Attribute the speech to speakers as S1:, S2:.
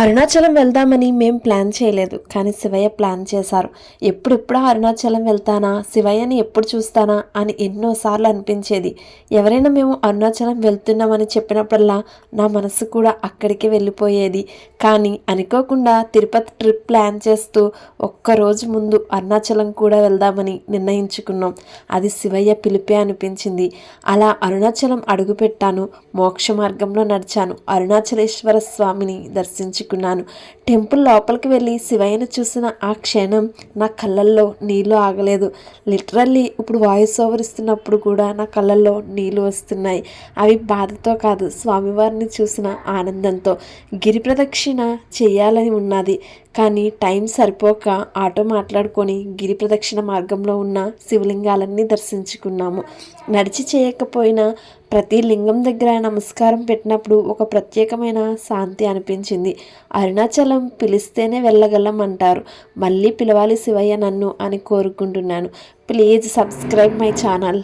S1: అరుణాచలం వెళ్దామని మేం ప్లాన్ చేయలేదు, కానీ శివయ్య ప్లాన్ చేశారు. ఎప్పుడెప్పుడా అరుణాచలం వెళ్తానా, శివయ్యని ఎప్పుడు చూస్తానా అని ఎన్నోసార్లు అనిపించేది. ఎవరైనా మేము అరుణాచలం వెళ్తున్నామని చెప్పినప్పుడల్లా నా మనసు కూడా అక్కడికే వెళ్ళిపోయేది. కానీ అనుకోకుండా తిరుపతి ట్రిప్ ప్లాన్ చేస్తూ ఒక్కరోజు ముందు అరుణాచలం కూడా వెళ్దామని నిర్ణయించుకున్నాం. అది శివయ్య పిలిపే అనిపించింది. అలా అరుణాచలం అడుగుపెట్టాను. మోక్ష మార్గంలో నడిచాను. అరుణాచలేశ్వర స్వామిని దర్శించుకున్నాను. టెంపుల్ లోపలికి వెళ్ళి శివయ్యను చూసిన ఆ క్షణం నా కళ్ళల్లో నీళ్లు ఆగలేదు. లిటరల్లీ ఇప్పుడు వాయిస్ ఓవర్ ఇస్తున్నప్పుడు కూడా నా కళ్ళల్లో నీళ్లు వస్తున్నాయి. అవి బాధతో కాదు, స్వామివారిని చూసిన ఆనందంతో. గిరి ప్రదక్షిణ చేయాలని ఉన్నది, కానీ టైం సరిపోక ఆటో మాట్లాడుకొని గిరి ప్రదక్షిణ మార్గంలో ఉన్న శివలింగాలన్నీ దర్శించుకున్నాము. నడిచి చేయకపోయినా ప్రతి లింగం దగ్గర నమస్కారం పెట్టినప్పుడు ఒక ప్రత్యేకమైన శాంతి అనిపించింది. అరుణాచలం పిలిస్తేనే వెళ్ళగలం అంటారు. మళ్ళీ పిలవాలి శివయ్య నన్ను అని కోరుకుంటున్నాను. Please subscribe my channel.